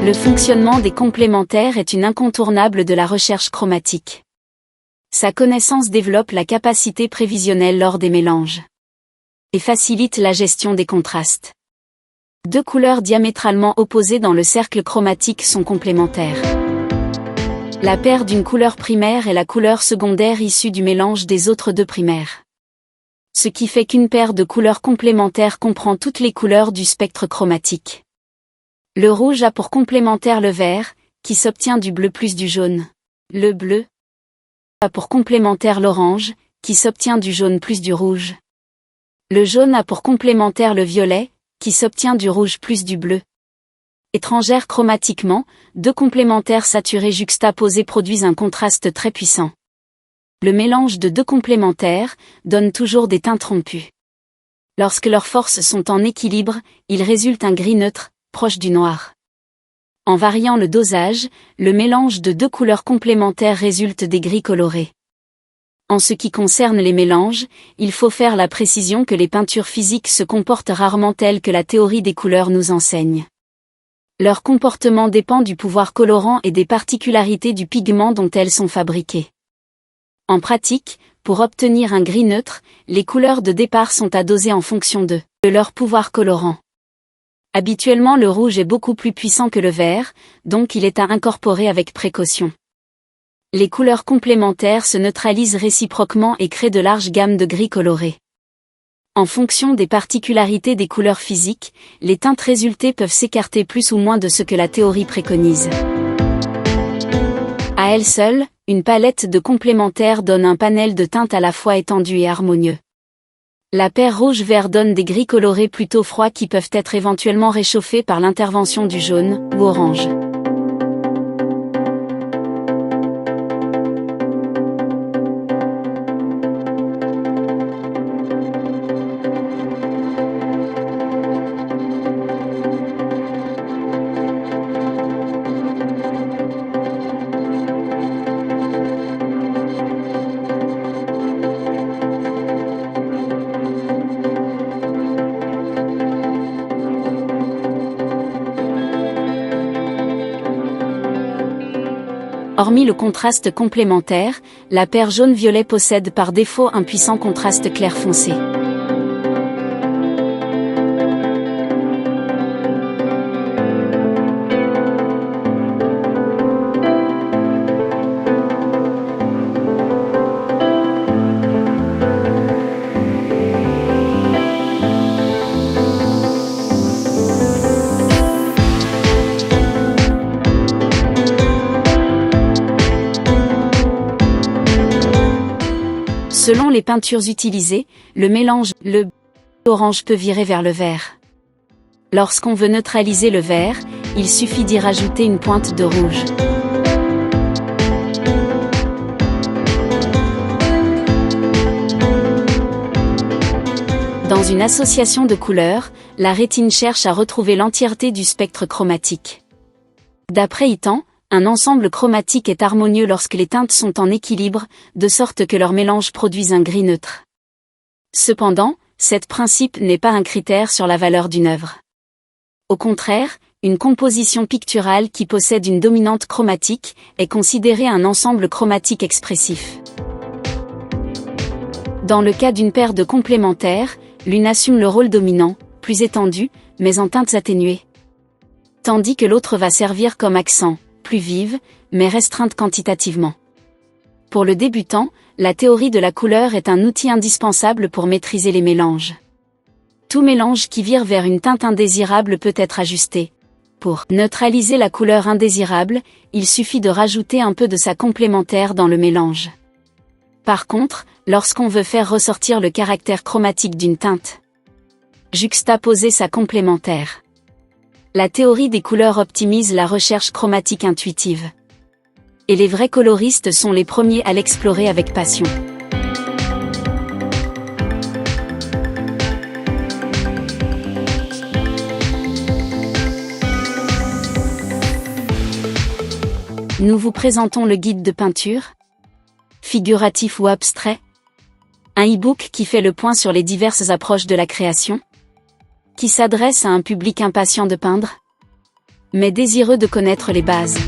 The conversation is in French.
Le fonctionnement des complémentaires est une incontournable de la recherche chromatique. Sa connaissance développe la capacité prévisionnelle lors des mélanges et facilite la gestion des contrastes. Deux couleurs diamétralement opposées dans le cercle chromatique sont complémentaires. La paire d'une couleur primaire est la couleur secondaire issue du mélange des autres deux primaires. Ce qui fait qu'une paire de couleurs complémentaires comprend toutes les couleurs du spectre chromatique. Le rouge a pour complémentaire le vert, qui s'obtient du bleu plus du jaune. Le bleu a pour complémentaire l'orange, qui s'obtient du jaune plus du rouge. Le jaune a pour complémentaire le violet, qui s'obtient du rouge plus du bleu. Étrangères chromatiquement, deux complémentaires saturés juxtaposés produisent un contraste très puissant. Le mélange de deux complémentaires donne toujours des teintes rompues. Lorsque leurs forces sont en équilibre, il résulte un gris neutre, proche du noir. En variant le dosage, le mélange de deux couleurs complémentaires résulte des gris colorés. En ce qui concerne les mélanges, il faut faire la précision que les peintures physiques se comportent rarement telles que la théorie des couleurs nous enseigne. Leur comportement dépend du pouvoir colorant et des particularités du pigment dont elles sont fabriquées. En pratique, pour obtenir un gris neutre, les couleurs de départ sont à doser en fonction de leur pouvoir colorant. Habituellement le rouge est beaucoup plus puissant que le vert, donc il est à incorporer avec précaution. Les couleurs complémentaires se neutralisent réciproquement et créent de larges gammes de gris colorés. En fonction des particularités des couleurs physiques, les teintes résultées peuvent s'écarter plus ou moins de ce que la théorie préconise. À elle seule, une palette de complémentaires donne un panel de teintes à la fois étendu et harmonieux. La paire rouge-vert donne des gris colorés plutôt froids qui peuvent être éventuellement réchauffés par l'intervention du jaune ou orange. Hormis le contraste complémentaire, la paire jaune-violet possède par défaut un puissant contraste clair foncé. Selon les peintures utilisées, le mélange bleu-orange peut virer vers le vert. Lorsqu'on veut neutraliser le vert, il suffit d'y rajouter une pointe de rouge. Dans une association de couleurs, la rétine cherche à retrouver l'entièreté du spectre chromatique. D'après Itan, un ensemble chromatique est harmonieux lorsque les teintes sont en équilibre, de sorte que leur mélange produise un gris neutre. Cependant, cet principe n'est pas un critère sur la valeur d'une œuvre. Au contraire, une composition picturale qui possède une dominante chromatique est considérée un ensemble chromatique expressif. Dans le cas d'une paire de complémentaires, l'une assume le rôle dominant, plus étendu, mais en teintes atténuées, tandis que l'autre va servir comme accent, plus vive, mais restreinte quantitativement. Pour le débutant, la théorie de la couleur est un outil indispensable pour maîtriser les mélanges. Tout mélange qui vire vers une teinte indésirable peut être ajusté. Pour neutraliser la couleur indésirable, il suffit de rajouter un peu de sa complémentaire dans le mélange. Par contre, lorsqu'on veut faire ressortir le caractère chromatique d'une teinte, juxtaposer sa complémentaire. La théorie des couleurs optimise la recherche chromatique intuitive. Et les vrais coloristes sont les premiers à l'explorer avec passion. Nous vous présentons le guide de peinture, figuratif ou abstrait, un e-book qui fait le point sur les diverses approches de la création, qui s'adresse à un public impatient de peindre. mais désireux de connaître les bases.